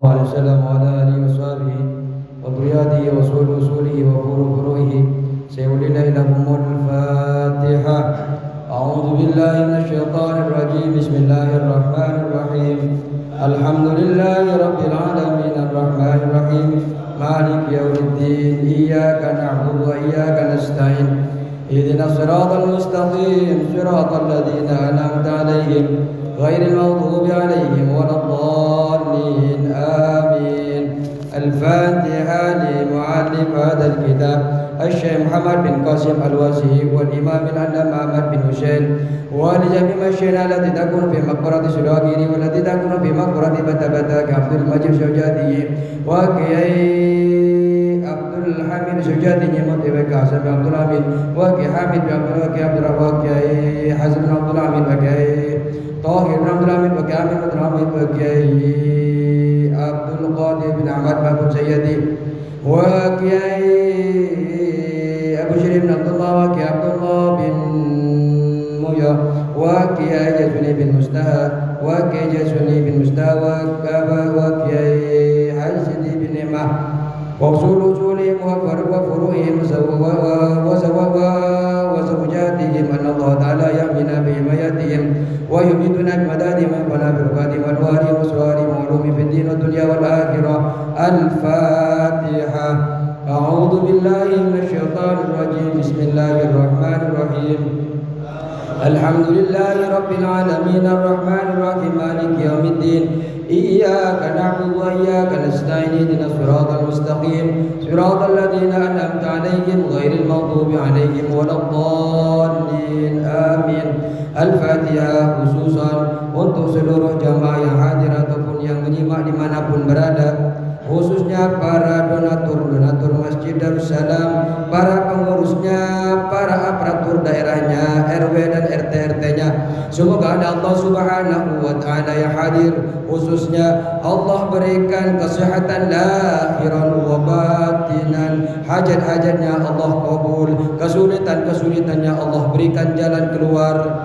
وعلى السلام وعلى آله وصحبه وذرياته وصول وصوله وفور فروعه سيولي لهم الفاتحة. أعوذ بالله من الشيطان الرجيم. بسم الله الرحمن الرحيم. الحمد لله رب العالمين الرحمن الرحيم مالك يوم الدين. إياك نعبد وإياك نستعين. اهدنا الصراط المستقيم صراط الذين أنعمت عليهم غير المغضوب عليهم ولا الضالين آمين. الفاتحة لمؤلف هذا الكتاب الشيخ محمد بن قاسم الواسعي والإمام العلامة أحمد بن حسين ولجميع مشايخنا التي تكون في مقبرة سلاكيني والتي تكون في مقبرة بتبتا كعبد المجيد سجادي وكيي عبد الحميد سجادي مطيبك حسن بن عبد الحميد وكي حامد بن عبد الله وكي عبد الرحمن وكي حسن بن عبد الحميد وكي طاهر بن عبد الحميد وكي عامر بن عبد الحميد وكي عبد القادر بن أحمد بن سيدي وكي أبو شريف بن عبد الله وكي عبد الله بن مويا وكي جسوني بن مستهى وكي جسوني بن مستهى وكي حسدي بن نعمة وأصول أصولهم وفروعهم وزوجاتهم أن الله تعالى يحمينا بحمايتهم ويميتنا بمدادهم وينفعنا بركاتهم وأنوارهم وأسرارهم وعلومهم في الدين والدنيا والآخرة. الفاتحة. أعوذ بالله من الشيطان الرجيم. بسم الله الرحمن الرحيم. الحمد لله رب العالمين الرحمن الرحيم مالك يوم الدين. إياك نعبد وإياك نستعين. اهدنا الصراط المستقيم صراط الذين أنعمت عليهم غير المغضوب عليهم ولا الضالين آمين. Al-Fatihah khususan untuk seluruh jamaah yang hadir ataupun yang menyimak dimanapun berada, khususnya para donatur Masjid Darussalam, para pengurusnya, para aparatur daerahnya, RW dan RT-RT-nya. Semoga ada Allah Subhanahu wa Ta'ala yang hadir, khususnya Allah berikan kesehatan lahiran wa batinan, hajat-hajatnya Allah kabul, kesulitan-kesulitannya Allah berikan jalan keluar,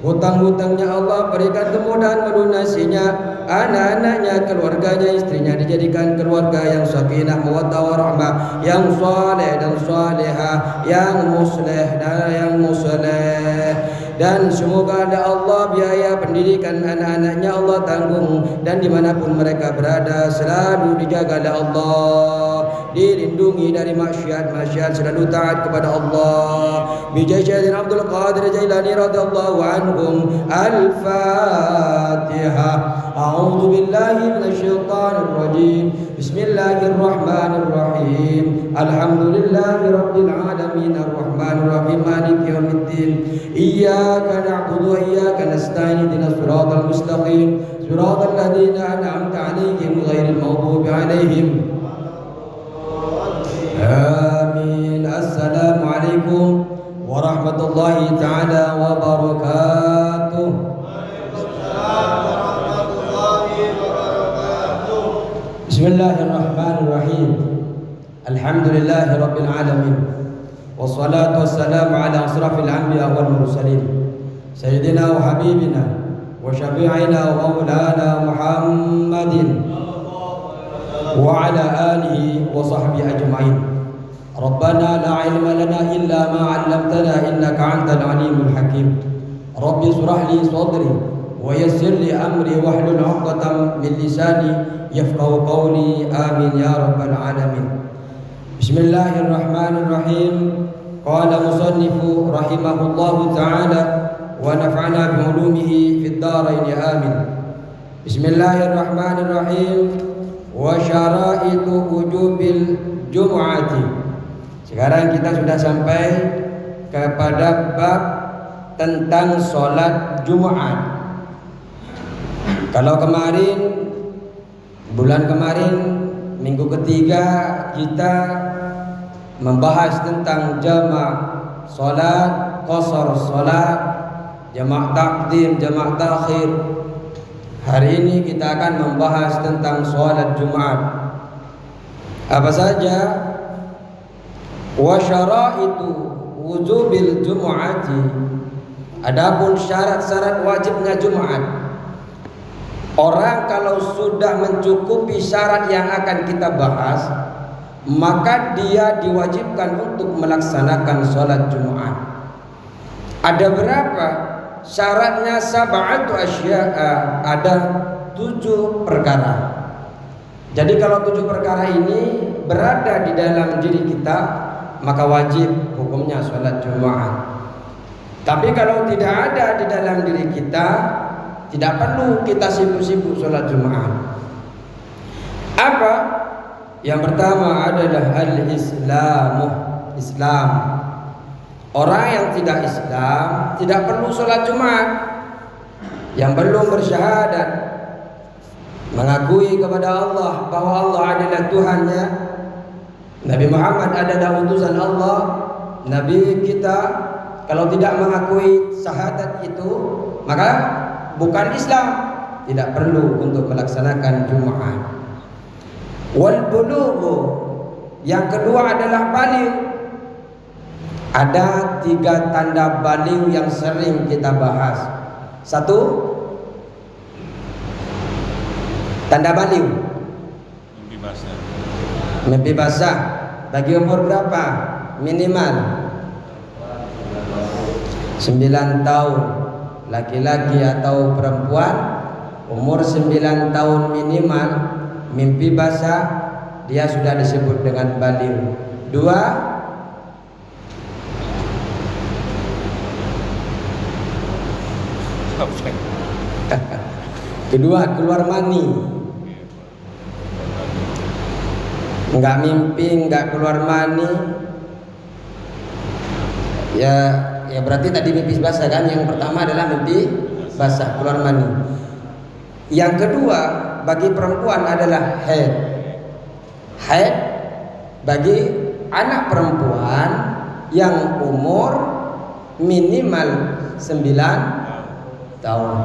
hutang-hutangnya Allah berikan kemudahan melunasinya, anak-anaknya, keluarganya, istrinya dijadikan keluarga yang sakinah, mawaddah warahmah, yang saleh dan salehah, yang musleh dan yang musleh. Dan semoga ada Allah biaya pendidikan anak-anaknya Allah tanggung, dan dimanapun mereka berada selalu dijaga oleh Allah, dilindungi dari maksiat, selalu taat kepada Allah. Bijai Syekh Abdul Qadir Jailani radhiyallahu anhum. Al-Fatihah. A'udzu billahi minasyaitonir rajim. Bismillahirrahmanirrahim. Alhamdulillahi rabbil alamin arrahmanir rahim maliki yaumiddin. Iyyaka na'budu wa iyyaka nasta'in. Ihdinas siratal mustaqim siratal ladzina an'amta 'alaihim ghairil maghdubi 'alaihim. Amin. Assalamualaikum warahmatullahi ta'ala wabarakatuh. Bismillahirrahmanirrahim. Alhamdulillahi rabbil alamin. Wassalatu wassalamu ala asrafil anbiya wal mursalin Sayyidina wa habibina wa syafi'ina wa maulana Muhammadin wa ala alihi wa sahbihi ajma'in. Rabbana la ilma lana illa ma 'allamtana innaka antal alimul hakim. Rabbi shrah li sadri wa yassir li amri wahlul 'uqdatam min lisani yafqahu qawli. Amin ya rabbal alamin. Bismillahirrahmanirrahim. Qala musannifu rahimahullahu ta'ala wa nafa'ana bi ulumihi fid dharain amin. Bismillahirrahmanirrahim. Wa syara'itu wujubil jumu'ati. Sekarang kita sudah sampai kepada bab tentang sholat Jumat. Kalau kemarin, bulan kemarin, minggu ketiga kita membahas tentang jamak sholat, qasar sholat, jamak takdim, jamak takhir. Hari ini kita akan membahas tentang sholat Jumat. Apa saja? Wa syara'itu wujubil jumu'ati. Adapun syarat-syarat wajibnya Jumat. Orang kalau sudah mencukupi syarat yang akan kita bahas, maka dia diwajibkan untuk melaksanakan sholat Jumat. Ada berapa? Syaratnya sab'atu asya'a, ada 7 perkara. Jadi kalau 7 perkara ini berada di dalam diri kita, maka wajib hukumnya sholat Jumat. Tapi kalau tidak ada di dalam diri kita, tidak perlu kita sibuk-sibuk sholat Jumat. Apa? Yang pertama adalah al-islamu, Islam. Orang yang tidak Islam tidak perlu sholat Jumat. Yang belum bersyahadat, mengakui kepada Allah bahwa Allah adalah Tuhannya, Nabi Muhammad adalah utusan Allah, Nabi kita. Kalau tidak mengakui syahadat itu, maka bukan Islam, tidak perlu untuk melaksanakan Jumat. Wal bulughu, yang kedua adalah baligh. Ada 3 tanda baligh yang sering kita bahas. 1, tanda baligh, mimpi basah. Bagi umur berapa? Minimal 9 tahun, laki-laki atau perempuan umur 9 tahun minimal mimpi basah, dia sudah disebut dengan baligh. 2, kedua keluar mani. Enggak mimpi, enggak keluar mani, ya berarti tadi mimpi basah kan. Yang pertama adalah mimpi basah, keluar mani. Yang kedua bagi perempuan adalah haid. Haid bagi anak perempuan yang umur minimal 9 tahun.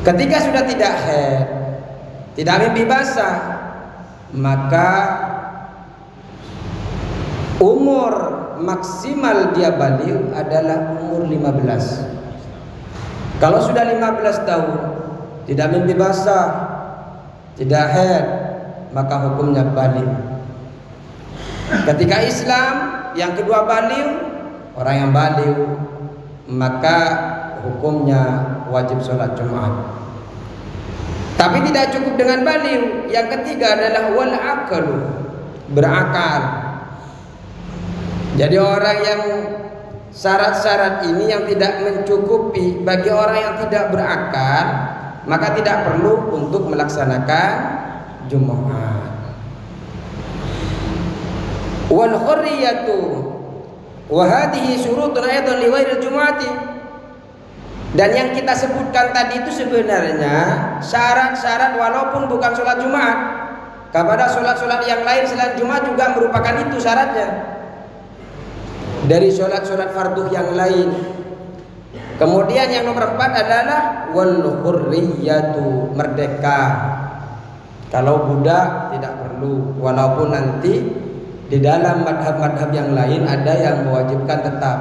Ketika sudah tidak haid, tidak mimpi basah, maka umur maksimal dia baligh adalah umur 15. Kalau sudah 15 tahun, tidak mimpi basah, tidak haid, maka hukumnya baligh. Ketika Islam yang kedua baligh, orang yang baligh, maka hukumnya wajib sholat Jumat. Tapi tidak cukup dengan baligh. Yang ketiga adalah wal aqlu, berakal. Jadi orang yang syarat-syarat ini yang tidak mencukupi bagi orang yang tidak berakal, maka tidak perlu untuk melaksanakan Jumat. Wal hurriyatu wa hadhihi syurutun aidan li ghairil jumu'ati. Dan yang kita sebutkan tadi itu sebenarnya syarat-syarat walaupun bukan sholat Jumat. Kepada sholat-sholat yang lain selain Jumat juga merupakan itu syaratnya. Dari sholat-sholat fardu yang lain. Kemudian yang nomor 4 adalah wal hurriyatu, merdeka. Kalau budak tidak perlu, walaupun nanti di dalam madhab-madhab yang lain ada yang mewajibkan tetap.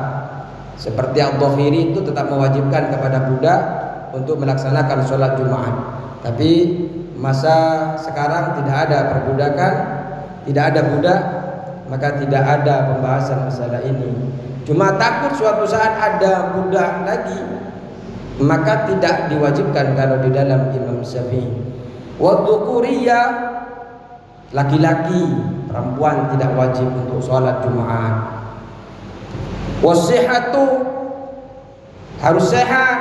Seperti Al-Dhahiri itu tetap mewajibkan kepada budak untuk melaksanakan sholat Jumat. Tapi masa sekarang tidak ada perbudakan, tidak ada budak, maka tidak ada pembahasan masalah ini. Cuma takut suatu saat ada budak lagi, maka tidak diwajibkan kalau di dalam Imam Syafi'i. Wa dhukuriyah, laki-laki, perempuan tidak wajib untuk sholat Jumat. Wasihatu, harus sehat,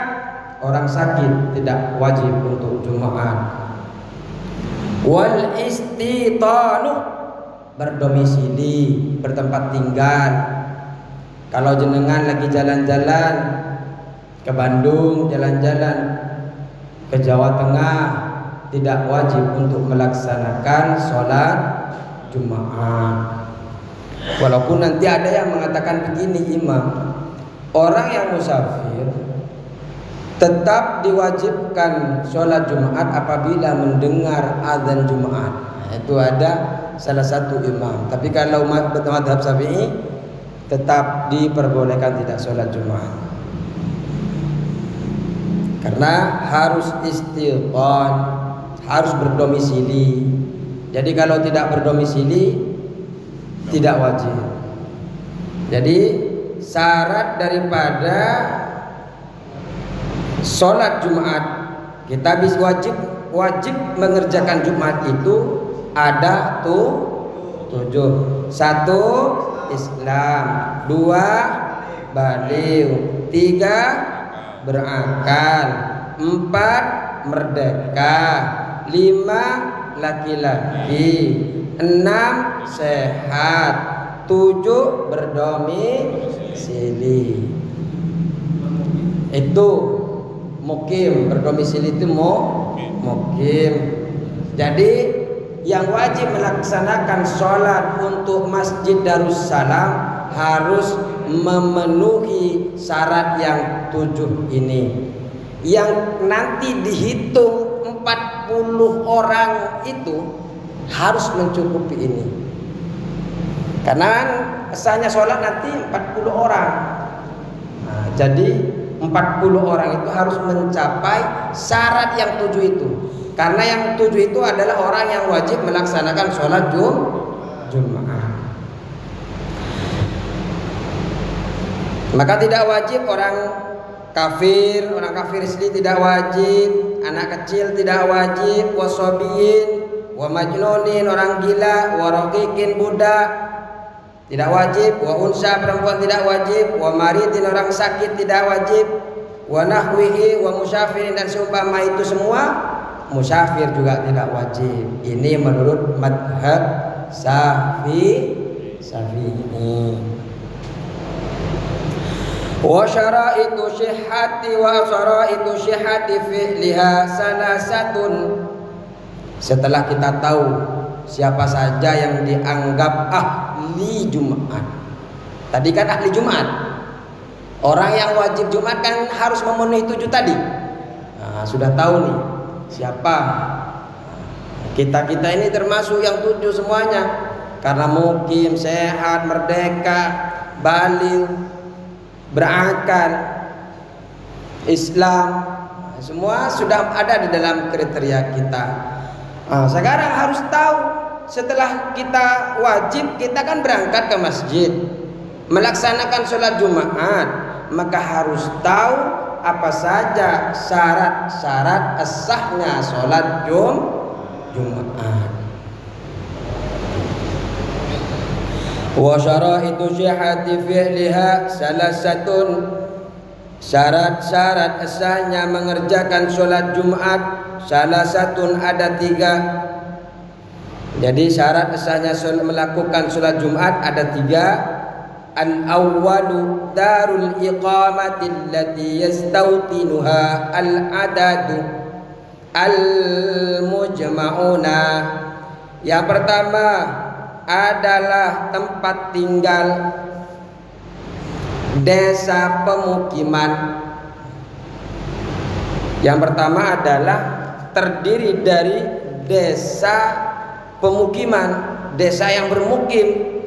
orang sakit tidak wajib untuk Jumat. Wal istitanu, berdomisili, bertempat tinggal. Kalau jenengan lagi jalan-jalan ke Bandung, jalan-jalan ke Jawa Tengah, tidak wajib untuk melaksanakan sholat Jumat. Walaupun nanti ada yang mengatakan begini, Imam, orang yang musafir tetap diwajibkan sholat Jumat apabila mendengar azan Jumat. Itu ada salah satu imam. Tapi kalau madhab Syafi'i tetap diperbolehkan tidak sholat Jumat. Karena harus istiqon, harus berdomisili. Jadi kalau tidak berdomisili tidak wajib. Jadi syarat daripada sholat Jumat, kita bisa wajib mengerjakan Jumat itu ada 7. 1 Islam, 2 baliغ, 3 berakal, 4 merdeka, 5 laki-laki, 6 sehat, 7 berdomisili. Itu mukim, berdomisili itu mukim. Jadi yang wajib melaksanakan sholat untuk Masjid Darussalam harus memenuhi syarat yang 7 ini. Yang nanti dihitung 40 orang itu harus mencukupi ini. Karena sahnya sholat nanti 40 orang. Nah, jadi 40 orang itu harus mencapai syarat yang 7 itu. Karena yang 7 itu adalah orang yang wajib melaksanakan sholat Jumat. Maka tidak wajib orang kafir asli tidak wajib, anak kecil tidak wajib, wasobiyin, wa majnunin orang gila, wa raqiqin budak tidak wajib, wa unsa perempuan tidak wajib, wa maridin orang sakit tidak wajib, wa nahwihi wa musyafirin dan seumpama itu semua. Musafir juga tidak wajib. Ini menurut madhab Syafi'i. Wa syara'itu syihhati wa syara'itu syihhati fi'liha salasatun. Setelah kita tahu siapa saja yang dianggap ahli Jumat. Tadi kan ahli Jumat. Orang yang wajib Jumat kan harus memenuhi 7 tadi. Nah, sudah tahu nih siapa. Kita ini termasuk yang 7 semuanya. Karena mukim, sehat, merdeka, baliغ, berakal, Islam, semua sudah ada di dalam kriteria kita. Nah, sekarang harus tahu, setelah kita wajib, kita kan berangkat ke masjid melaksanakan sholat Jumat, maka harus tahu apa saja syarat-syarat sahnya sholat Jumat. Wa syara'itu syihhati fi'liha salasatun. Syarat-syarat sahnya mengerjakan sholat Jumat salasatun ada 3. Jadi syarat sahnya melakukan sholat Jumat ada 3. Al-awwalu darul iqamati allati yastawtinuha al-adadu al-mujma'una. Yang pertama adalah tempat tinggal, desa pemukiman. Yang pertama adalah terdiri dari desa pemukiman, desa yang bermukim.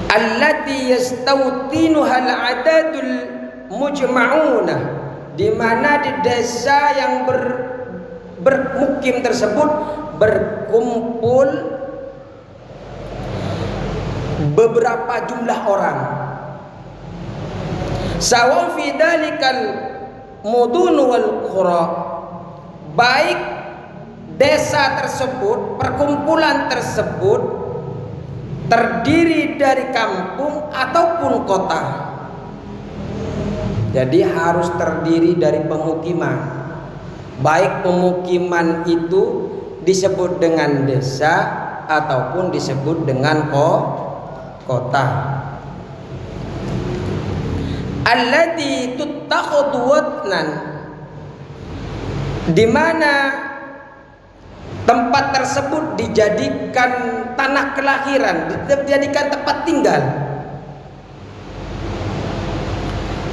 Allati yastawtinuha al-adadul mujma'una, di mana di desa yang bermukim tersebut berkumpul beberapa jumlah orang. Sawa fi dalikal mudun wal qura, baik desa tersebut, perkumpulan tersebut terdiri dari kampung ataupun kota. Jadi harus terdiri dari pemukiman. Baik pemukiman itu disebut dengan desa ataupun disebut dengan kota. Allati tuttakhadhu watnan, di mana tempat tersebut dijadikan tanah kelahiran, dijadikan tempat tinggal.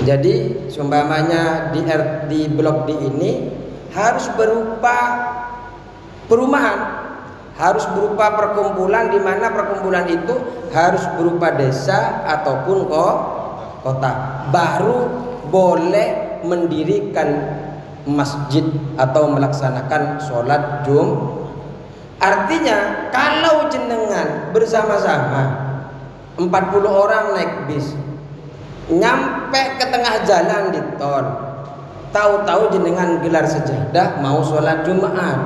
Jadi seumpamanya di blok D ini harus berupa perumahan, harus berupa perkumpulan, di mana perkumpulan itu harus berupa desa ataupun kota. Baru boleh mendirikan masjid atau melaksanakan sholat Artinya kalau jenengan bersama-sama 40 orang naik bis, nyampe ke tengah jalan di tol, tahu-tahu jenengan gelar sejadah mau sholat Jumat,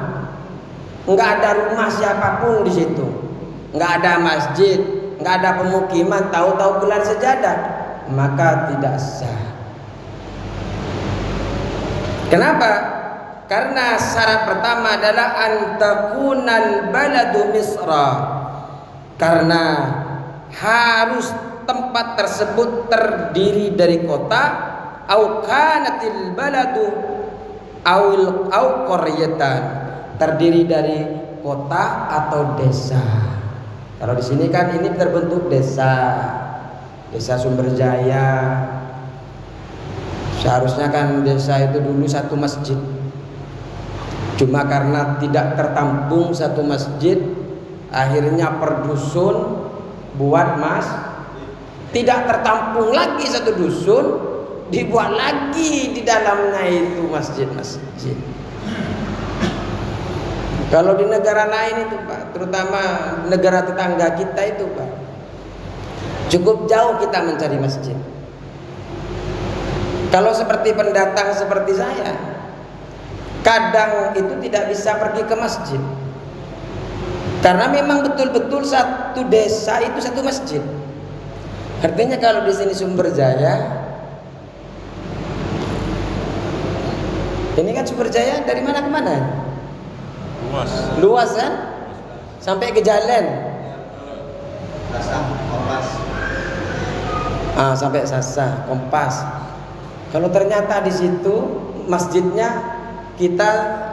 nggak ada rumah siapapun di situ, nggak ada masjid, nggak ada pemukiman, tahu-tahu gelar sejadah, maka tidak sah. Kenapa? Karena syarat pertama adalah antakunal baladu misra, karena harus tempat tersebut terdiri dari kota, au kanatil baladu au qaryatan, terdiri dari kota atau desa. Kalau di sini kan ini terbentuk desa Sumberjaya. Seharusnya kan desa itu dulu satu masjid. Cuma karena tidak tertampung satu masjid, akhirnya per dusun buat tidak tertampung lagi satu dusun, dibuat lagi di dalamnya itu masjid. Kalau di negara lain itu Pak, terutama negara tetangga kita itu Pak, cukup jauh kita mencari masjid. Kalau seperti pendatang seperti saya, kadang itu tidak bisa pergi ke masjid, karena memang betul-betul satu desa itu satu masjid. Artinya kalau di sini Sumberjaya, ini kan Sumberjaya dari mana ke mana? Luas kan? Sampai ke jalan. Sampai Sasa, Kompas. Kalau ternyata di situ masjidnya, kita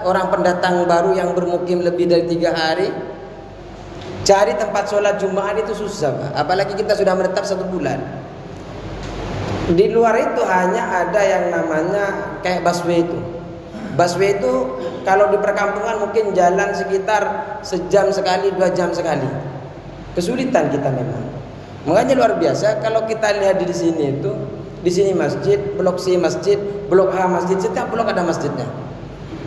orang pendatang baru yang bermukim lebih dari 3 hari, cari tempat sholat Jumat itu susah Pak. Apalagi kita sudah menetap 1 bulan. Di luar itu hanya ada yang namanya kayak busway itu. Busway itu kalau di perkampungan mungkin jalan sekitar sejam sekali, 2 jam sekali. Kesulitan kita memang. Makanya luar biasa kalau kita lihat di sini itu, di sini masjid, blok C masjid, blok A masjid, setiap blok ada masjidnya.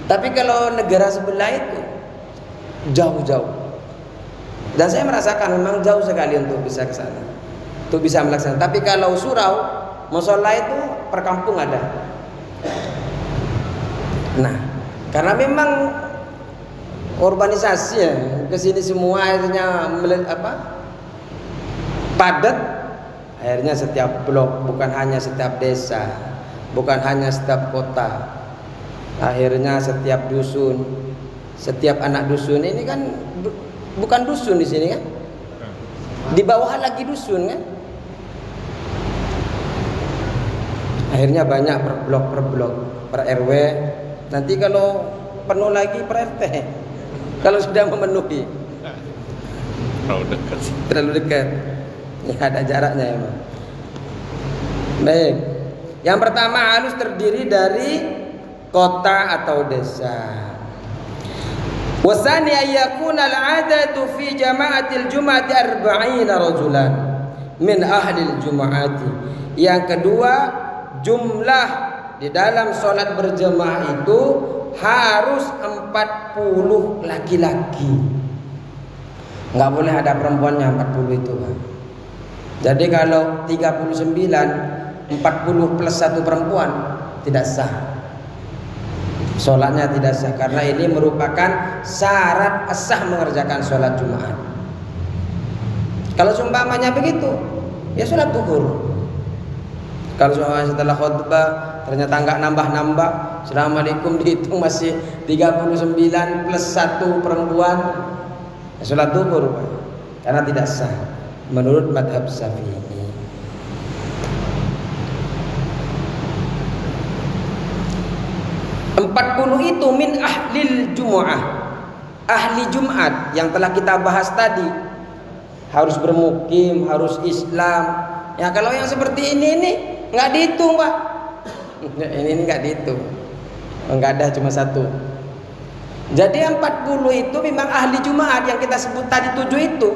Tapi kalau negara sebelah itu jauh-jauh. Dan saya merasakan memang jauh sekali untuk bisa ke sana, untuk bisa melaksanakan. Tapi kalau surau, musola itu perkampung ada. Nah, karena memang urbanisasi ya, kesini semua akhirnya padat. Akhirnya setiap blok, bukan hanya setiap desa, bukan hanya setiap kota, akhirnya setiap dusun, setiap anak dusun ini kan bukan dusun di sini kan, di bawah lagi dusun kan. Akhirnya banyak per blok, per RW. Nanti kalau penuh lagi per RT. Kalau sudah memenuhi, terlalu dekat. Ya, ada jaraknya ya Pak. Baik. Yang pertama harus terdiri dari kota atau desa. Wasani ayyakuna al-'adatu fi jama'atil jum'ati 40 rajulan min ahli al-jum'ati. Yang kedua, jumlah di dalam sholat berjemaah itu harus 40 laki-laki. Enggak boleh ada perempuannya 40 itu Pak. Jadi kalau 39, 40 plus 1 perempuan tidak sah. Sholatnya tidak sah, karena ini merupakan syarat sah mengerjakan sholat Jumat. Kalau seumpamanya begitu, ya sholat duhur. Kalau setelah khutbah ternyata nggak nambah-nambah, assalamualaikum dihitung masih 39 plus 1 perempuan, ya sholat duhur Pak. Karena tidak sah menurut madhab Syafi'i. 40 itu min ahlil jumu'ah, ahli Jumat yang telah kita bahas tadi. Harus bermukim, harus Islam. Ya kalau yang seperti ini nggak dihitung Pak. Ini nggak dihitung, nggak ada, cuma 1. Jadi 40 itu memang ahli Jumat yang kita sebut tadi 7 itu.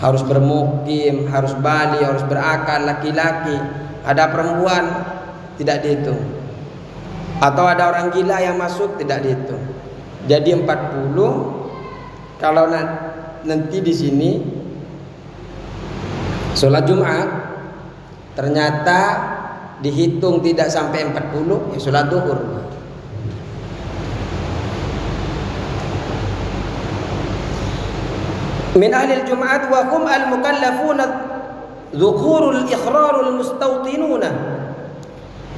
Harus bermukim, harus balik, harus berakal, laki-laki. Ada perempuan tidak dihitung. Atau ada orang gila yang masuk, tidak dihitung. Jadi 40. Kalau nanti di sini sholat Jumat ternyata dihitung tidak sampai 40, ya sholat duhur. Min ahli Jumat wa hum al-mukallafuna dzukurul ikhrarul mustawtinuna.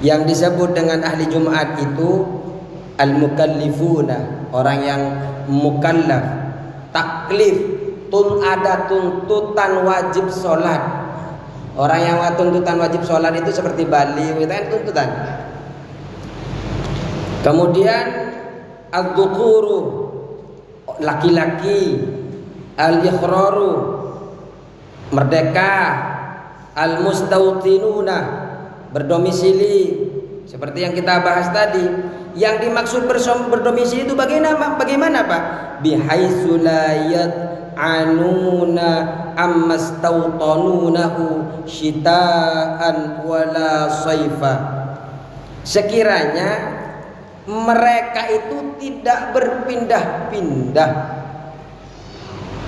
Yang disebut dengan ahli Jumat itu al-mukallifuna, orang yang mukallaf, taklif, ada tuntutan wajib sholat. Orang yang tuntutan wajib sholat itu seperti balik, itu kan tuntutan. Kemudian al-dzukuru, laki-laki, al-ikhraru, merdeka, al-mustawtinuna, berdomisili, seperti yang kita bahas tadi. Yang dimaksud berdomisili itu bagaimana Pak? Bihaitsu la yat'anuna ammastawtanunahu syita'an wala saifa. Sekiranya mereka itu tidak berpindah-pindah.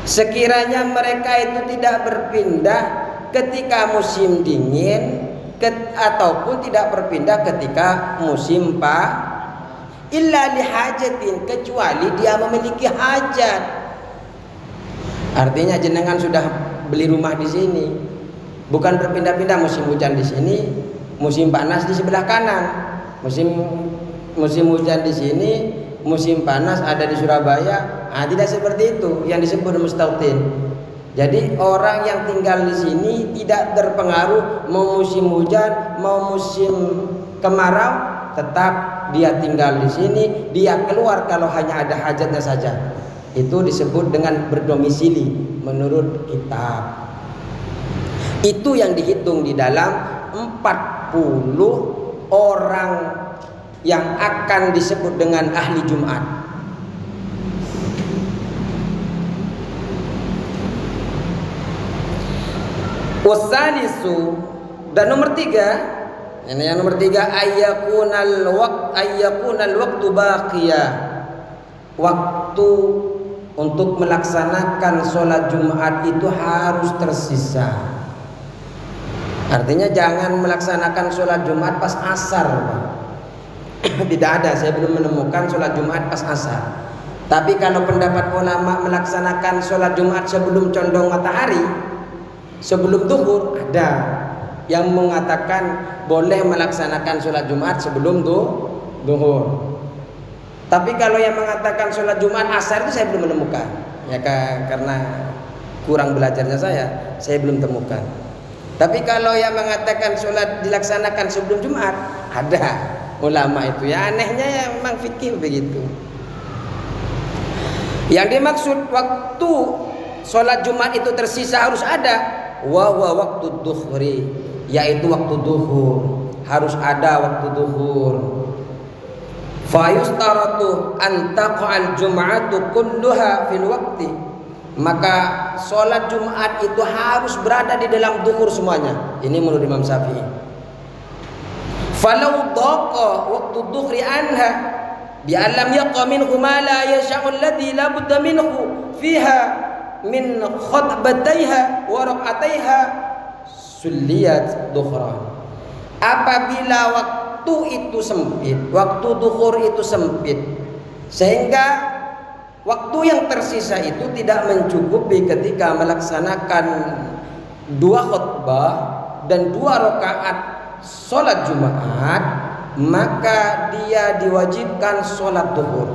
Sekiranya mereka itu tidak berpindah ketika musim dingin ataupun tidak berpindah ketika musim illa lihajatin, kecuali dia memiliki hajat. Artinya jenengan sudah beli rumah di sini, bukan berpindah-pindah, musim hujan di sini, musim panas di sebelah kanan, musim hujan di sini, musim panas ada di Surabaya. Tidak seperti itu yang disebut mustautin. Jadi orang yang tinggal di sini tidak terpengaruh mau musim hujan mau musim kemarau, tetap dia tinggal di sini, dia keluar kalau hanya ada hajatnya saja. Itu disebut dengan berdomisili menurut kitab. Itu yang dihitung di dalam 40 orang yang akan disebut dengan ahli Jumat. Wasalisu, dan nomor 3, ini yang nomor 3, ayyakunal waqtu baqiyah. Waktu untuk melaksanakan sholat Jumat itu harus tersisa. Artinya jangan melaksanakan sholat Jumat pas asar. Tidak ada, saya belum menemukan sholat Jumat pas asar. Tapi kalau pendapat ulama melaksanakan sholat Jumat sebelum condong matahari, sebelum duhur, ada yang mengatakan boleh melaksanakan sholat Jumat sebelum duhur. Tapi kalau yang mengatakan sholat Jumat asar itu saya belum menemukan. Ya karena kurang belajarnya saya belum temukan. Tapi kalau yang mengatakan sholat dilaksanakan sebelum Jumat, ada ulama itu. Ya anehnya ya memang fikih begitu. Yang dimaksud waktu sholat Jumat itu tersisa harus ada. Wa waktu duhri, yaitu waktu duhur, harus ada waktu duhur. Fa yustaratu an taqa'al jum'atu kulluha fil waqti, maka sholat Jumat itu harus berada di dalam duhur semuanya. Ini menurut Imam Syafi'i. Falau daqa waqtu duhri anha bi alam yaqa minhu ma la yasha'u alladhi la budda minhu fiha min khutbataiha wa rak'ataiha sulliyat duhran. Apabila waktu itu sempit, waktu duhur itu sempit, sehingga waktu yang tersisa itu tidak mencukupi ketika melaksanakan 2 khutbah dan 2 rakaat sholat Jumat, maka dia diwajibkan sholat duhur.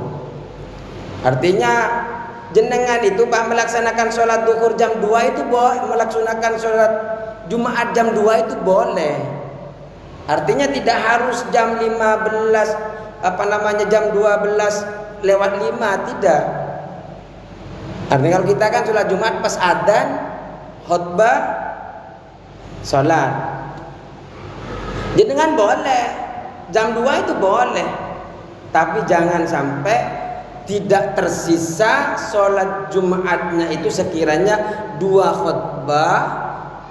Artinya jenengan itu Pak melaksanakan sholat duhur jam 2 itu boleh, melaksanakan sholat Jumat jam 2 itu boleh. Artinya tidak harus jam 15 jam 12 lewat 5, tidak. Artinya kalau kita kan sholat Jumat pas adzan, khutbah, sholat. Jenengan boleh jam 2 itu boleh, tapi jangan sampai tidak tersisa sholat Jumatnya itu sekiranya 2 khutbah,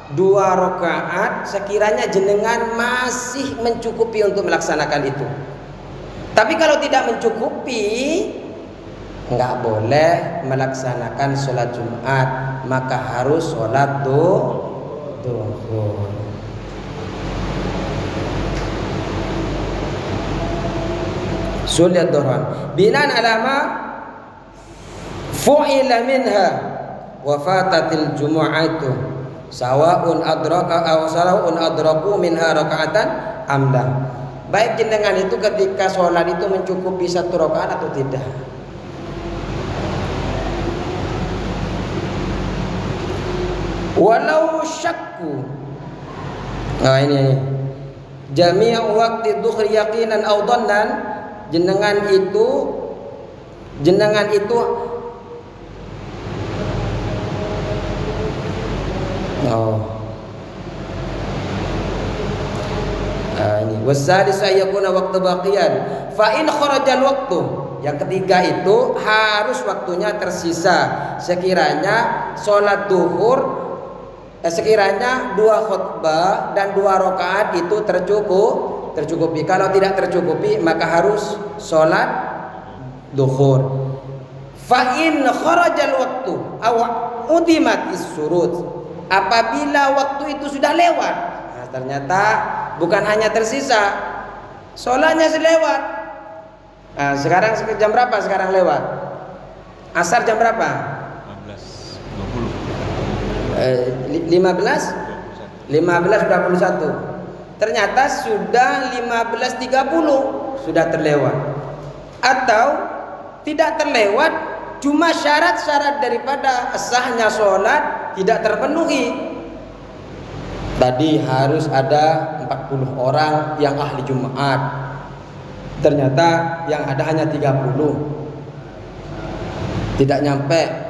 2 rakaat, sekiranya jenengan masih mencukupi untuk melaksanakan itu. Tapi kalau tidak mencukupi, enggak boleh melaksanakan sholat Jumat, maka harus sholat duhur. Sulit duhur. Binan alama fu'ila minha wa fatatil jumu'atu sawa'un adraku minha raka'atan amla. Baik jenengan itu ketika sholat itu mencukupi 1 rakaat atau tidak. Walau syakku. Nah ini jami'u waqti dhuhri yaqinan aw dhannan, jenengan itu ini wasadis ayakuna waktu baqiyan fa in kharajal waktu. Yang ketiga itu harus waktunya tersisa sekiranya sholat duhur sekiranya 2 khutbah dan 2 rakaat itu tercukupi. Kalau tidak tercukupi maka harus sholat duhur. Fa in kharajal waktu aw udimat is-surut, apabila waktu itu sudah lewat, nah, ternyata bukan hanya tersisa, sholatnya selewat. Nah, sekarang jam berapa sekarang lewat? Asar jam berapa? 15:21. Ternyata sudah 15:30 sudah terlewat. Atau tidak terlewat, cuma syarat-syarat daripada sahnya sholat tidak terpenuhi. Tadi harus ada 40 orang yang ahli Jumat, ternyata yang ada hanya 30, tidak nyampe.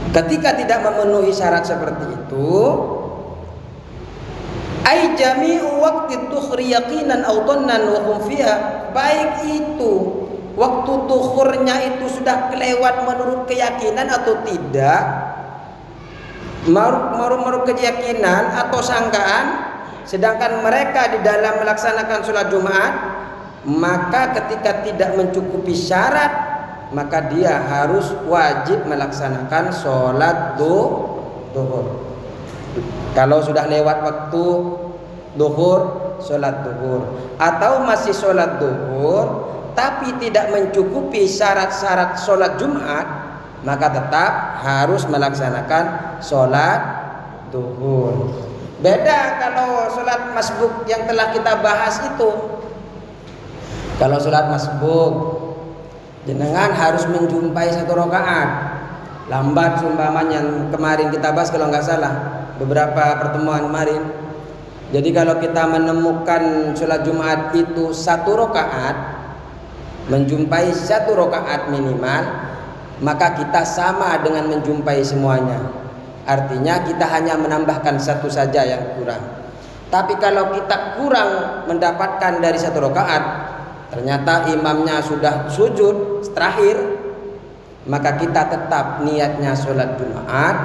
Ketika tidak memenuhi syarat seperti itu, ai jami'u waqti dhuhri yaqinan aw dhannan wa hum fiha, baik itu waktu duhurnya itu sudah kelewat menurut keyakinan atau tidak, menurut keyakinan atau sangkaan, sedangkan mereka di dalam melaksanakan sholat Jumat, maka ketika tidak mencukupi syarat maka dia harus wajib melaksanakan sholat duhur. Kalau sudah lewat waktu duhur, sholat duhur, atau masih sholat duhur tapi tidak mencukupi syarat-syarat sholat Jumat, maka tetap harus melaksanakan sholat duhur. Beda kalau sholat masbuk yang telah kita bahas itu. Kalau sholat masbuk, jenengan harus menjumpai 1 rakaat. Lambat seumpamanya kemarin kita bahas kalau nggak salah beberapa pertemuan kemarin. Jadi kalau kita menemukan sholat Jumat itu 1 rakaat, menjumpai 1 rakaat minimal, maka kita sama dengan menjumpai semuanya. Artinya kita hanya menambahkan 1 saja yang kurang. Tapi kalau kita kurang mendapatkan dari 1 rakaat, ternyata imamnya sudah sujud terakhir, maka kita tetap niatnya sholat Jumat,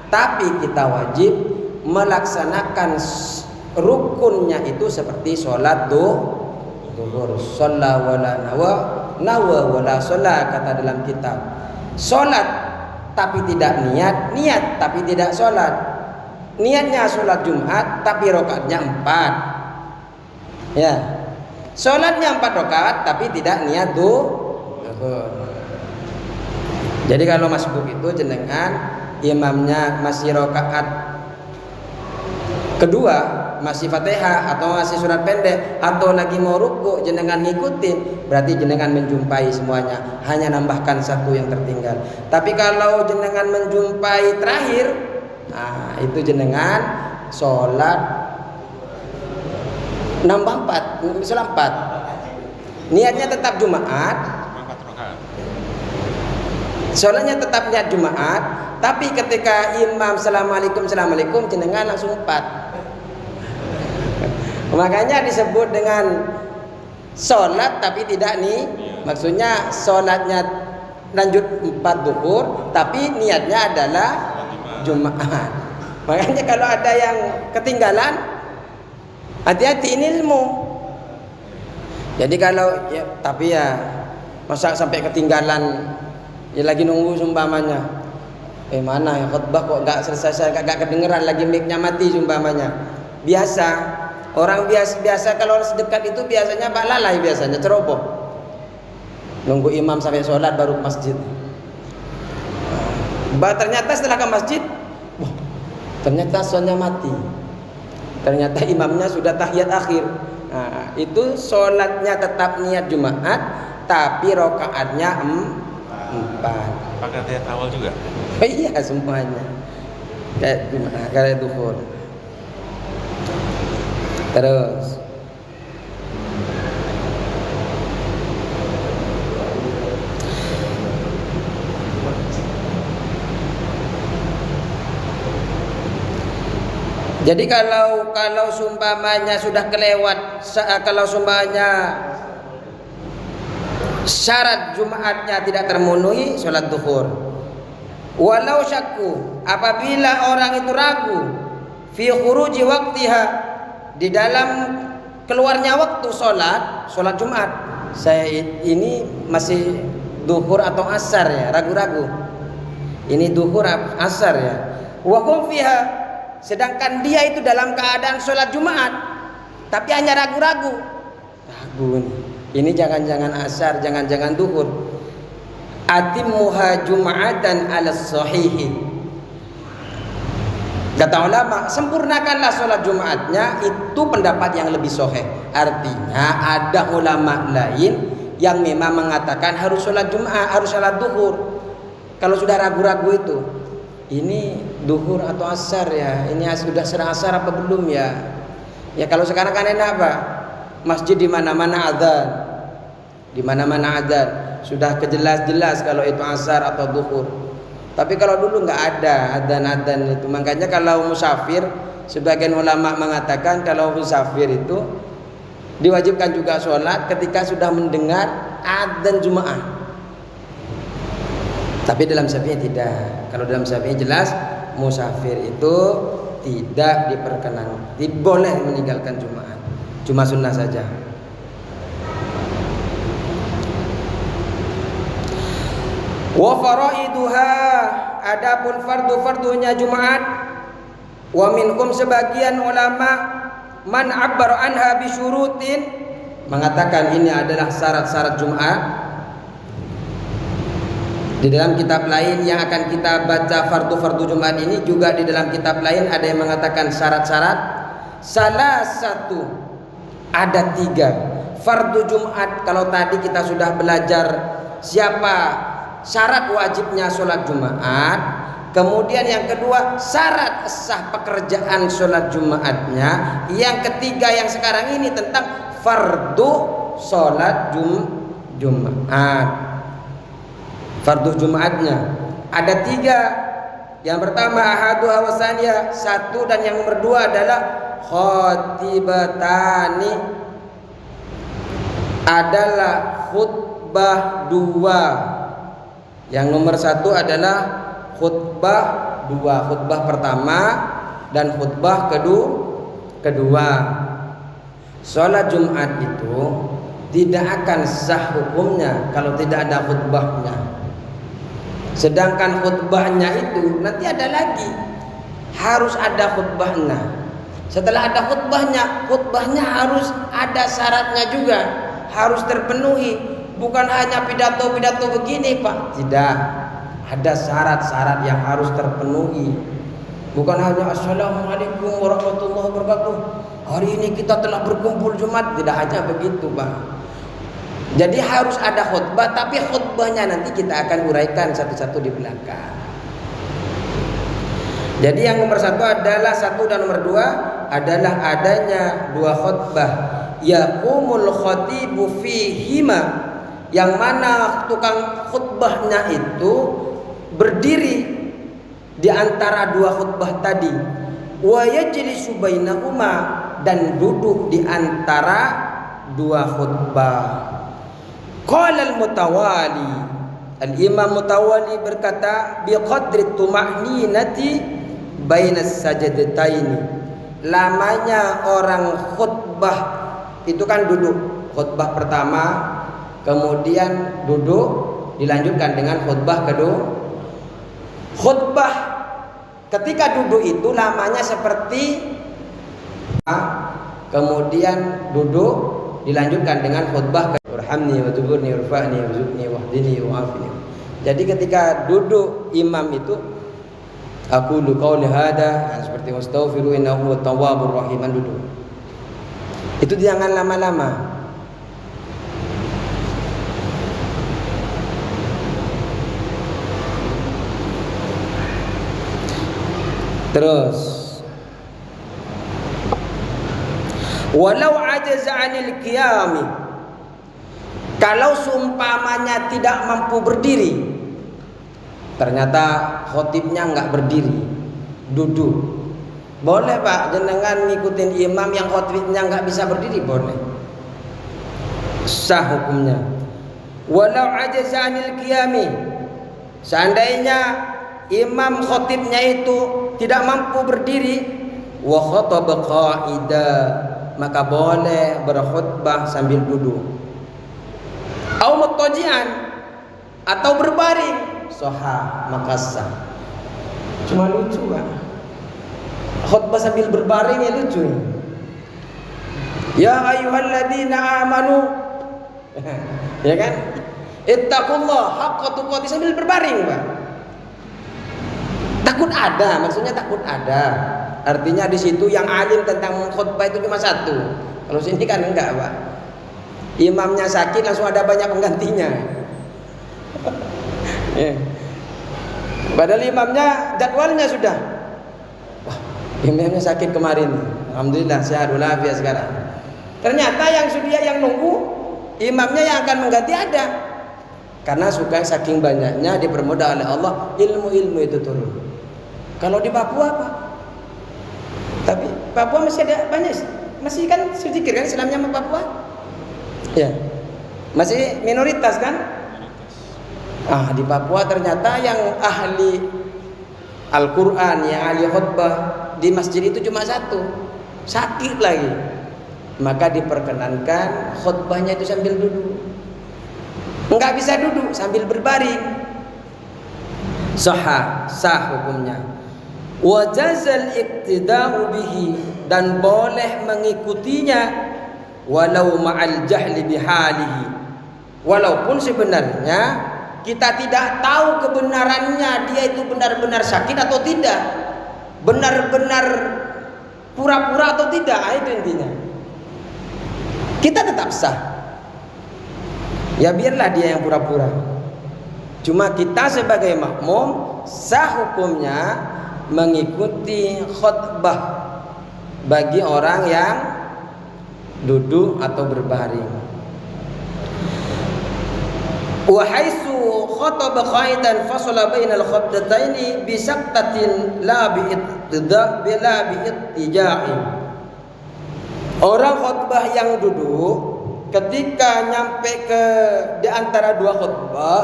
tapi kita wajib melaksanakan rukunnya itu seperti sholat duhur. Shalla wala nawa wala sholla, kata dalam kitab. Sholat tapi tidak niat, niat tapi tidak sholat. Niatnya sholat Jumat tapi rakaatnya 4. Ya, sholatnya 4 rakaat tapi tidak niat duhur. Jadi kalau masbuk itu jenengan imamnya masih rakaat kedua, masih Fatihah atau masih surat pendek atau lagi mau ruku, jenengan ngikutin, berarti jenengan menjumpai semuanya, hanya nambahkan 1 yang tertinggal. Tapi kalau jenengan menjumpai terakhir, nah itu jenengan sholat nambah 4. Niatnya tetap Jumat, sholatnya tetap niat Jumat, tapi ketika imam assalamualaikum jenengan langsung 4. Makanya disebut dengan sholat tapi tidak nih, maksudnya sholatnya lanjut 4 duhur tapi niatnya adalah Jumat. Makanya kalau ada yang ketinggalan, hati-hati, ini ilmu. Jadi kalau ya, tapi ya masa sampai ketinggalan ya lagi nunggu sumpamanya. Mana ya khutbah kok nggak selesai, nggak kedengeran lagi mic-nya mati sumpamanya. Biasa orang biasa kalau sedekat itu biasanya Pak lalai, biasanya ceroboh. Nunggu imam sampai sholat baru ke masjid. Ternyata setelah ke masjid, ternyata soundnya mati. Ternyata imamnya sudah tahiyat akhir. Nah, itu sholatnya tetap niat Jumat, tapi rokaatnya 4. Pakai tahiyat awal juga? Oh iya, semuanya kayak duhur. Terus jadi kalau sumpamanya sudah kelewat, kalau sumpamanya syarat Jumatnya tidak termenuhi, sholat duhur. Walau syakku, apabila orang itu ragu fi khuruji waktiha, di dalam keluarnya waktu sholat Jumat, saya ini masih duhur atau asar ya, ragu-ragu. Ini duhur asar ya. Wa hum fiha, sedangkan dia itu dalam keadaan sholat Jumat, tapi hanya ragu-ragu. Ragu ini jangan-jangan asar, jangan-jangan duhur. Atimmuha jum'atan ala sahihi. Kata ulama, sempurnakanlah sholat Jumatnya, itu pendapat yang lebih sahih. Artinya ada ulama lain yang memang mengatakan harus sholat Jumat, harus sholat duhur. Kalau sudah ragu-ragu itu, ini duhur atau asar ya, ini sudah serang asar apa belum ya? Ya kalau sekarang kan enak Pak, masjid di mana-mana adzan, di mana-mana adzan. Sudah kejelas-jelas kalau itu asar atau duhur. Tapi kalau dulu nggak ada adzan-adzan itu. Makanya kalau musafir, sebagian ulama mengatakan kalau musafir itu diwajibkan juga sholat ketika sudah mendengar adzan Jumat. Tapi dalam Syafi'i tidak. Kalau dalam Syafi'i jelas musafir itu tidak diperkenankan, boleh meninggalkan Jumat, cuma sunnah saja. Wa faraiduha, adapun fardu-fardunya Jumat, wa minhum, sebagian ulama, man abbar anha bi syurutin, mengatakan ini adalah syarat-syarat Jumat. Di dalam kitab lain yang akan kita baca fardu-fardu Jumat ini, juga di dalam kitab lain ada yang mengatakan syarat-syarat. Salah satu, ada 3 fardu Jumat. Kalau tadi kita sudah belajar siapa syarat wajibnya sholat Jumat, kemudian yang kedua syarat sah pekerjaan sholat Jumatnya, yang ketiga yang sekarang ini tentang fardu sholat Jumat. Fardu Jumatnya ada 3. Yang pertama ahadu awasania, 1, dan yang nomor 2 adalah khotibatani, adalah khutbah 2. Yang nomor 1 adalah khutbah 2, khutbah pertama dan khutbah kedua. Sholat Jumat itu tidak akan sah hukumnya kalau tidak ada khutbahnya. Sedangkan khutbahnya itu nanti ada lagi, harus ada khutbahnya. Setelah ada khutbahnya harus ada syaratnya juga, harus terpenuhi. Bukan hanya pidato-pidato begini Pak, tidak, ada syarat-syarat yang harus terpenuhi. Bukan hanya assalamualaikum warahmatullahi wabarakatuh, hari ini kita telah berkumpul Jumat, tidak hanya begitu Pak. Jadi harus ada khutbah, tapi khutbahnya nanti kita akan uraikan satu-satu di belakang. Jadi yang nomor 1 adalah 1, dan nomor 2 adalah adanya 2 khutbah. Yaqumul khatibu fihima, yang mana tukang khutbahnya itu berdiri di antara 2 khutbah tadi. Wa yajlisu bainahuma, dan duduk di antara 2 khutbah. Qala al-Mutawali, al-Imam Mutawali berkata, bi qadri tuma'ninati bainas sajdataini. Lamanya orang khutbah itu kan duduk, khutbah pertama, kemudian duduk, dilanjutkan dengan khutbah kedua. Khutbah ketika duduk itu lamanya seperti kemudian duduk, dilanjutkan dengan khutbah warhamni wa tuburni warfa'ni warzuqni wahdini wa'afini. Jadi ketika duduk imam itu aku qawli hada, seperti wastaghfiru innahu tawwabur rahim, duduk. Itu jangan lama-lama. Terus walau ajaza 'anil qiyami, kalau seumpamanya tidak mampu berdiri, ternyata khotibnya enggak berdiri, duduk. Boleh Pak jenengan ngikutin imam yang khotibnya enggak bisa berdiri, boleh. Sah hukumnya. Walau ajaza 'anil qiyami, seandainya imam khotibnya itu tidak mampu berdiri, wa khataba qa'ida, maka boleh berkhutbah sambil duduk. Au muttaji'an, atau berbaring, sahah, maka sah. Cuma lucu Pak, khutbah sambil berbaring ya lucu. Ya ayyuhalladzina amanu, ya kan? Ittaqullah haqqa tuqatih, sambil berbaring Pak. Takut ada, maksudnya takut ada. Artinya di situ yang alim tentang khutbah itu cuma satu. Kalau sini kan enggak Pak. Imamnya sakit langsung ada banyak penggantinya. Padahal imamnya jadwalnya sudah. Wah, imamnya sakit kemarin. Alhamdulillah sehat walafiat sekarang. Ternyata yang nunggu imamnya yang akan mengganti ada. Karena suka saking banyaknya dipermudah oleh Allah ilmu-ilmu itu turun. Kalau di Papua apa? Tapi Papua masih ada banyak, masih kan sedikit kan Islamnya sama Papua? Ya, masih minoritas kan? Di Papua ternyata yang ahli Al-Quran, yang ahli khutbah di masjid itu cuma satu, sakit lagi. Maka diperkenankan khutbahnya itu sambil duduk. Enggak bisa duduk, sambil berbaring. Sah hukumnya. Wajazal iqtida'u bihi, dan boleh mengikutinya walau ma'al jahli bihalihi, walaupun sebenarnya kita tidak tahu kebenarannya dia itu benar-benar sakit atau tidak, benar-benar pura-pura atau tidak, itu intinya. Kita tetap sah. Ya biarlah dia yang pura-pura. Cuma kita sebagai makmum sah hukumnya mengikuti khutbah bagi orang yang duduk atau berbaring. Wa haitsu khataba qaidan fasala bainal khabdataini bi saktatin la bi ittija'i. Orang khutbah yang duduk ketika nyampe ke di antara dua khutbah,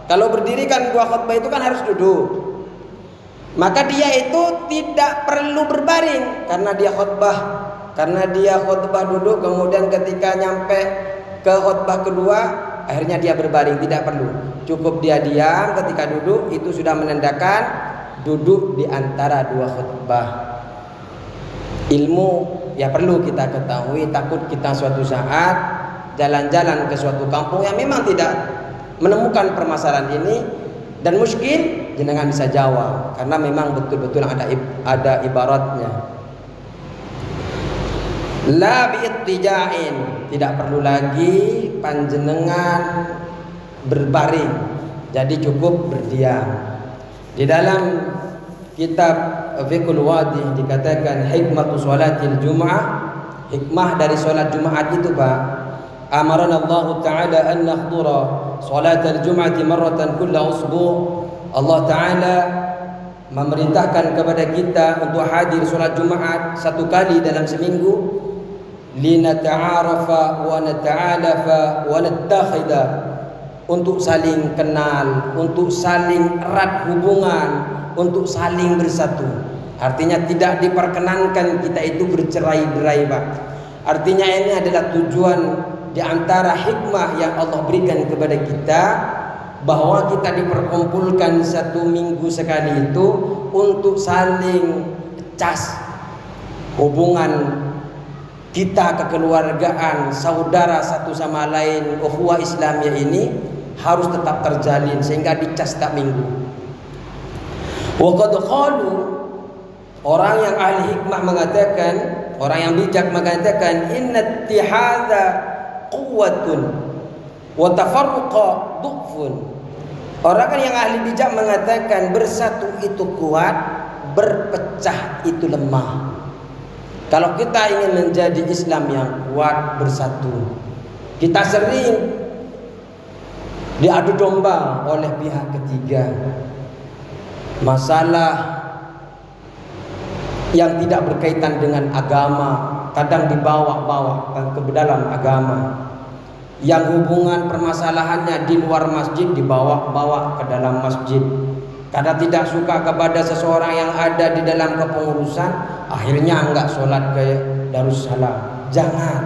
kalau berdiri kan dua khutbah itu kan harus duduk. Maka dia itu tidak perlu berbaring karena dia khutbah duduk, kemudian ketika nyampe ke khutbah kedua akhirnya dia berbaring, tidak perlu. Cukup dia diam ketika duduk, itu sudah menandakan duduk di antara dua khutbah. Ilmu ya perlu kita ketahui, takut kita suatu saat jalan-jalan ke suatu kampung yang memang tidak menemukan permasalahan ini dan muskil, jenengan bisa jawab karena memang betul-betul ada ibaratnya. La bi'ittija'in, tidak perlu lagi panjenengan berbaring, jadi cukup berdiam. Di dalam kitab Fiqhul Wadih dikatakan hikmatu sholatil jum'ah, hikmah dari sholat Jumat itu Pak, amarana Allah Ta'ala an nahdura sholatal jum'ati marratan kulla usbu'. Allah Ta'ala memerintahkan kepada kita untuk hadir sholat Jumat satu kali dalam seminggu, linata'arafa wa nata'alafa wa nattakhida, untuk saling kenal, untuk saling erat hubungan, untuk saling bersatu. Artinya tidak diperkenankan kita itu bercerai-berai Pak. Artinya ini adalah tujuan di antara hikmah yang Allah berikan kepada kita, bahwa kita diperkumpulkan satu minggu sekali itu untuk saling cas hubungan kita, kekeluargaan, saudara satu sama lain, ukhuwah Islamiyah ini harus tetap terjalin sehingga dicas setiap minggu. Wa qad qalu, orang yang ahli hikmah mengatakan, orang yang bijak mengatakan, inna ittihadha quwwatun wa tafarruqa du'fun. Orang yang ahli bijak mengatakan bersatu itu kuat, berpecah itu lemah. Kalau kita ingin menjadi Islam yang kuat, bersatu, kita sering diadu domba oleh pihak ketiga. Masalah yang tidak berkaitan dengan agama kadang dibawa-bawa ke dalam agama. Yang hubungan permasalahannya di luar masjid dibawa-bawa ke dalam masjid. Karena tidak suka kepada seseorang yang ada di dalam kepengurusan, akhirnya enggak sholat ke Darussalam. Jangan,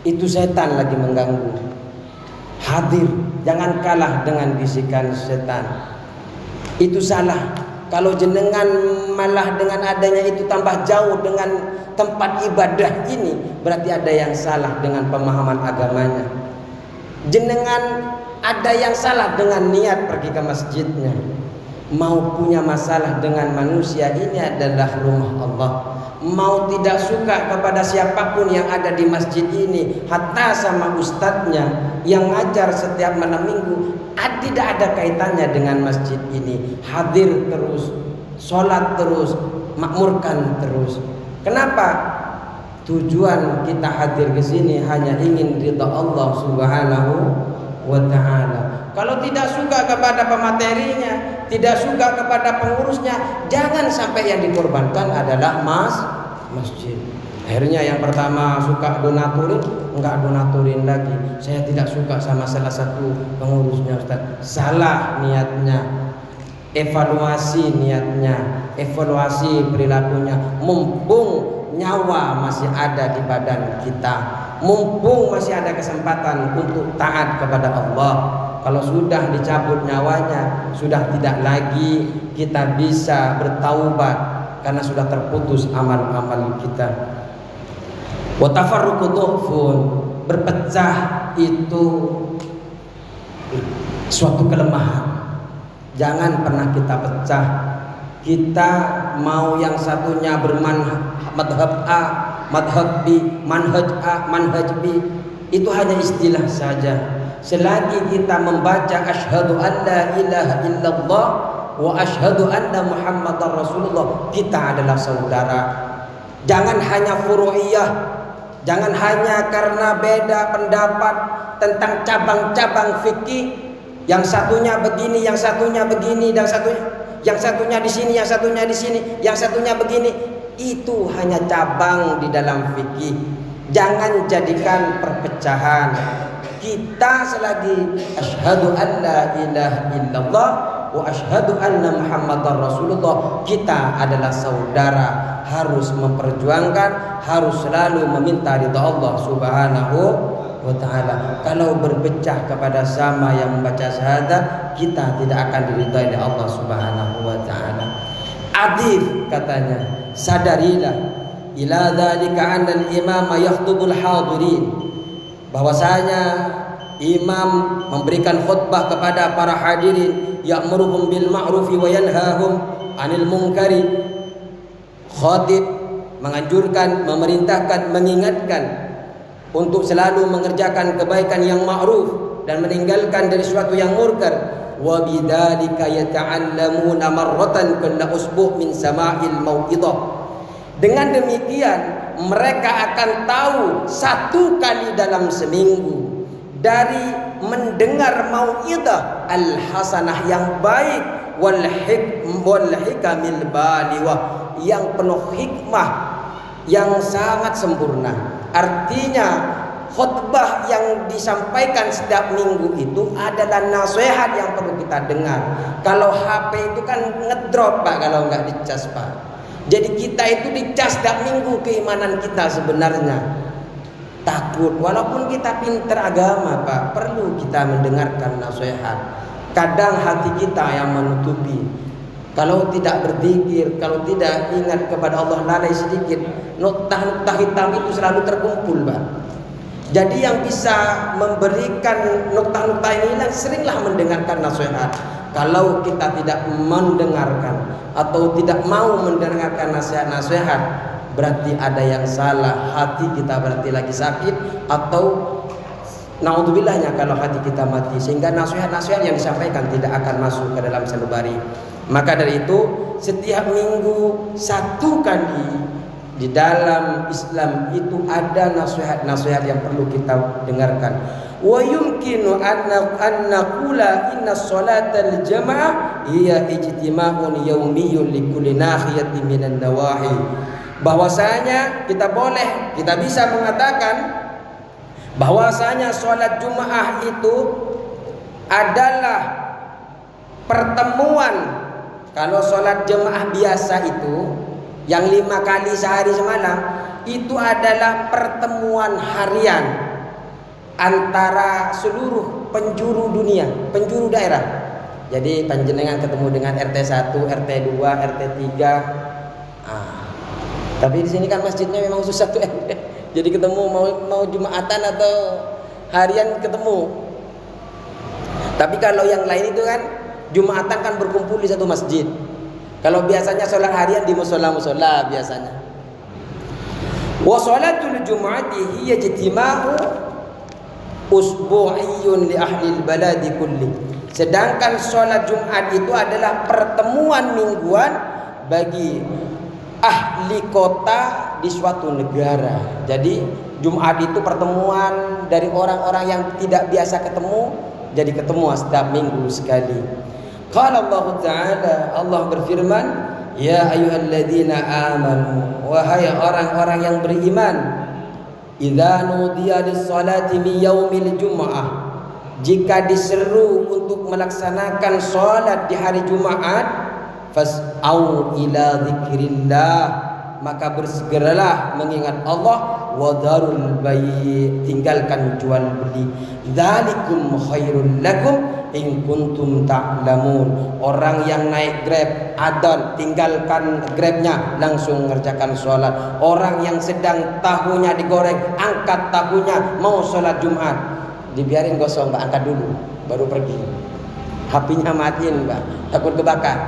itu setan lagi mengganggu. Hadir, jangan kalah dengan bisikan setan. Itu salah. Kalau jenengan malah dengan adanya itu tambah jauh dengan tempat ibadah ini, berarti ada yang salah dengan pemahaman agamanya. Jenengan ada yang salah dengan niat pergi ke masjidnya. Mau punya masalah dengan manusia, ini adalah rumah Allah. Mau tidak suka kepada siapapun yang ada di masjid ini, hatta sama ustadznya yang ngajar setiap malam minggu, tidak ada kaitannya dengan masjid ini. Hadir terus, sholat terus, makmurkan terus. Kenapa? Tujuan kita hadir ke sini hanya ingin ridha Allah Subhanahu wa ta'ala. Kalau tidak suka kepada pematerinya, tidak suka kepada pengurusnya, jangan sampai yang dikorbankan adalah masjid. Akhirnya yang pertama suka donaturin, enggak donaturin lagi. Saya tidak suka sama salah satu pengurusnya, Ustaz. Salah niatnya. Evaluasi niatnya, evaluasi perilakunya. Mumpung nyawa masih ada di badan kita, mumpung masih ada kesempatan untuk taat kepada Allah. Kalau sudah dicabut nyawanya, sudah tidak lagi kita bisa bertaubat karena sudah terputus amal-amal kita. Wa tafarruqu dhu'fun, berpecah itu suatu kelemahan. Jangan pernah kita pecah. Kita mau yang satunya bermadhab A, madhab B, manhaj A, manhaj B, itu hanya istilah saja. Selagi kita membaca asyhadu an la ilaha illallah wa asyhadu anna muhammadar rasulullah, kita adalah saudara. Jangan hanya furu'iyah, jangan hanya karena beda pendapat tentang cabang-cabang fikih, yang satunya begini, yang satunya begini, dan yang satunya di sini, yang satunya di sini, yang satunya begini. Itu hanya cabang di dalam fikih. Jangan jadikan perpecahan. Kita selagi asyhadu an la ilaha illallah wa asyhadu anna muhammadar rasulullah, kita adalah saudara, harus memperjuangkan, harus selalu meminta ridha Allah Subhanahu wa ta'ala. Kalau berpecah kepada sama yang membaca syahadat, kita tidak akan diridhai oleh Allah Subhanahu wa ta'ala. Adif katanya, sadarilah ila dzalika anna al-imama yakhtubul hadirin, bahwasanya imam memberikan khutbah kepada para hadirin, ya'muruhum bil ma'rufi wa yanhahum 'anil munkari. Khatib menganjurkan, memerintahkan, mengingatkan untuk selalu mengerjakan kebaikan yang ma'ruf dan meninggalkan dari sesuatu yang munkar. Wa bidzalika yata'allamuna marratan kulla usbu' min sama'il mau'idhah. Dengan demikian mereka akan tahu satu kali dalam seminggu dari mendengar mau'idhah al-hasanah yang baik, wal hikamil balighah, yang penuh hikmah, yang sangat sempurna. Artinya khutbah yang disampaikan setiap minggu itu adalah nasihat yang perlu kita dengar. Kalau HP itu kan ngedrop Pak, kalau nggak dicas Pak. Jadi kita itu dicas setiap minggu keimanan kita sebenarnya. takut. Walaupun kita pintar agama Pak, perlu kita mendengarkan nasihat. Kadang hati kita yang menutupi. Kalau tidak berzikir, kalau tidak ingat kepada Allah, lalai sedikit, noktah-noktah hitam itu selalu terkumpul Pak. Jadi yang bisa memberikan noktah-noktah ini seringlah mendengarkan nasihat. Kalau kita tidak mendengarkan atau tidak mau mendengarkan nasihat-nasihat, berarti ada yang salah. Hati kita berarti lagi sakit, atau naudzubillah kalau hati kita mati, sehingga nasihat-nasihat yang disampaikan tidak akan masuk ke dalam sanubari. Maka dari itu setiap minggu satu kali di dalam Islam itu ada nasihat-nasihat yang perlu kita dengarkan. Wa yumkinu an naqula inna sholatal jamaah hiya ijtima'un yaumiyyun li kulli nahiyatin minan nawahi. Bahwasanya kita bisa mengatakan bahwasanya sholat Jumat itu adalah pertemuan. Kalau sholat jemaah biasa itu yang 5 kali sehari semalam, itu adalah pertemuan harian antara seluruh penjuru dunia, penjuru daerah. Jadi panjenengan ketemu dengan RT 1, RT 2, RT 3. Tapi di sini kan masjidnya memang khusus satu RT. Jadi ketemu mau Jumatan atau harian ketemu. Tapi kalau yang lain itu kan Jumatan kan berkumpul di satu masjid. Kalau biasanya sholat harian di musola-musola biasanya. Wa sholatul jumu'ati hiya ijtima'u usbu'iyyun li ahli al-baladi kulli. Sedangkan sholat Jumat itu adalah pertemuan mingguan bagi ahli kota di suatu negara. Jadi Jumat itu pertemuan dari orang-orang yang tidak biasa ketemu, jadi ketemu setiap minggu sekali. Qala Allah Ta'ala, Allah berfirman, ya ayyuhalladzina amanu, wahai orang-orang yang beriman, idza nudiya lis-salati min yaumil jumu'ah, jika diseru untuk melaksanakan salat di hari Jumat, fas'au ila dzikrillah, maka bersegeralah mengingat Allah, wadarul bai', tinggalkan jual beli, dzalikum khairul lakum in kuntum ta'lamun. Orang yang naik Grab adzan, tinggalkan Grabnya, langsung mengerjakan sholat. Orang yang sedang tahunya digoreng, angkat tahunya, mau sholat Jumat, dibiarin gosong Mbak, angkat dulu baru pergi. HP-nya matiin Mbak, takut kebakar.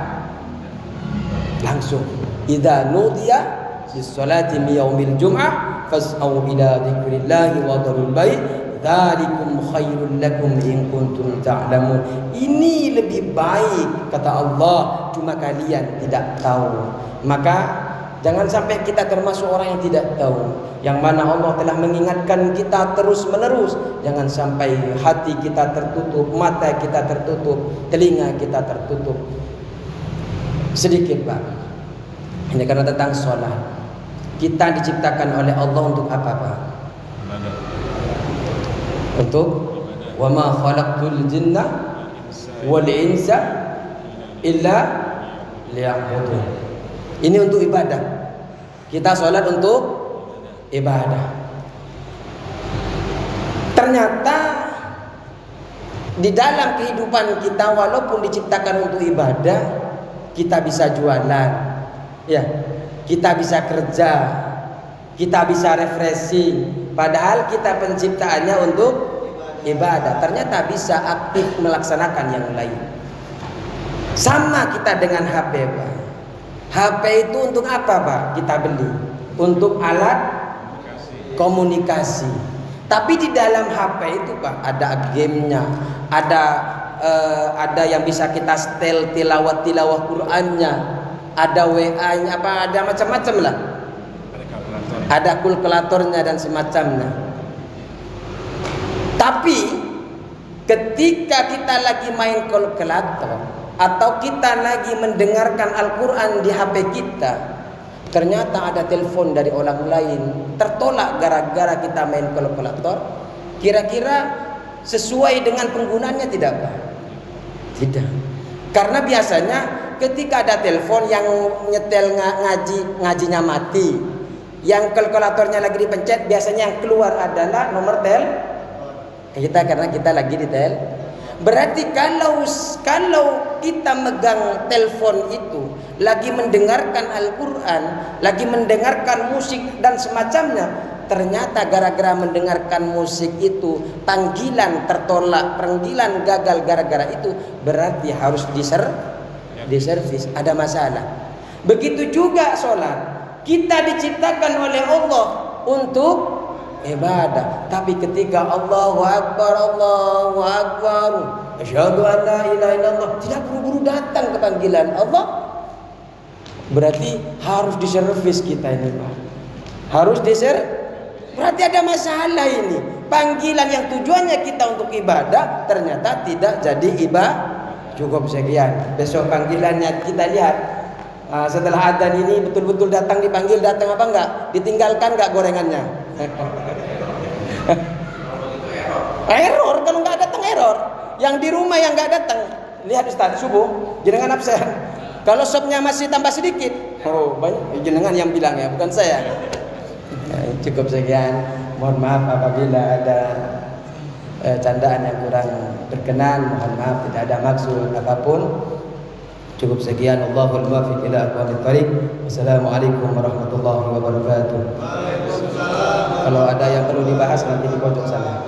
Langsung idza nudiya lis-salati min yaumil jum'ah fas'au ila dzikrillahi wa dharul bai', dzalikum khairul lakum in kuntum ta'lamun. Ini lebih baik kata Allah, cuma kalian tidak tahu. Maka jangan sampai kita termasuk orang yang tidak tahu, yang mana Allah telah mengingatkan kita terus menerus. Jangan sampai hati kita tertutup, mata kita tertutup, telinga kita tertutup. Sedikit Pak, ini karena tentang sholat. Kita diciptakan oleh Allah untuk apa Pak? Untuk wa ma khalaqtul jinna wal insa illa liya'budun. Ini untuk ibadah. Kita sholat untuk ibadah. Ternyata di dalam kehidupan kita, walaupun diciptakan untuk ibadah, kita bisa jualan, ya, kita bisa kerja, kita bisa refreshing. Padahal kita penciptaannya untuk ibadah. Ternyata bisa aktif melaksanakan yang lain. Sama kita dengan HP Pak. HP itu untuk apa Pak? Kita beli untuk alat komunikasi. Tapi di dalam HP itu Pak ada gamenya, ada yang bisa kita setel tilawah Qur'annya, ada WA-nya, ada macam-macam lah. Ada kalkulatornya dan semacamnya. Tapi ketika kita lagi main kalkulator atau kita lagi mendengarkan Al-Quran di HP kita, ternyata ada telepon dari orang lain, tertolak gara-gara kita main kalkulator. Kira-kira sesuai dengan penggunaannya tidak Pak? Tidak. Karena biasanya ketika ada telepon yang nyetel ngajinya mati, Yang kalkulatornya lagi dipencet, biasanya yang keluar adalah nomor kita, karena kita lagi di Berarti kalau kita megang telepon itu, lagi mendengarkan Al-Quran, lagi mendengarkan musik dan semacamnya, ternyata gara-gara mendengarkan musik itu panggilan tertolak, panggilan gagal gara-gara itu, berarti harus diservis, ada masalah. Begitu juga sholat. Kita diciptakan oleh Allah untuk ibadah, tapi ketika Allahu Akbar, asyhadu an la ilaha illallah, tidak buru-buru datang ke panggilan Allah, berarti harus diservis kita ini, Pak. Harus berarti ada masalah ini. Panggilan yang tujuannya kita untuk ibadah ternyata tidak jadi ibadah. Cukup sekian. Besok panggilannya kita lihat. Setelah adzan ini betul-betul datang dipanggil, datang apa enggak? Ditinggalkan enggak gorengannya? Error, kalau enggak datang error. Yang di rumah yang enggak datang, lihat Ustaz, subuh jenengan absen. Kalau sopnya masih tambah sedikit, oh banyak jenengan yang bilang ya, bukan saya. Cukup sekian. Mohon maaf apabila ada candaan yang kurang berkenan. Mohon maaf, tidak ada maksud apapun. Cukup sekian. Allahul muwaffiq ila aqwamit thoriq. Wassalamualaikum warahmatullahi wabarakatuh. Kalau ada yang perlu dibahas nanti di pojok sana.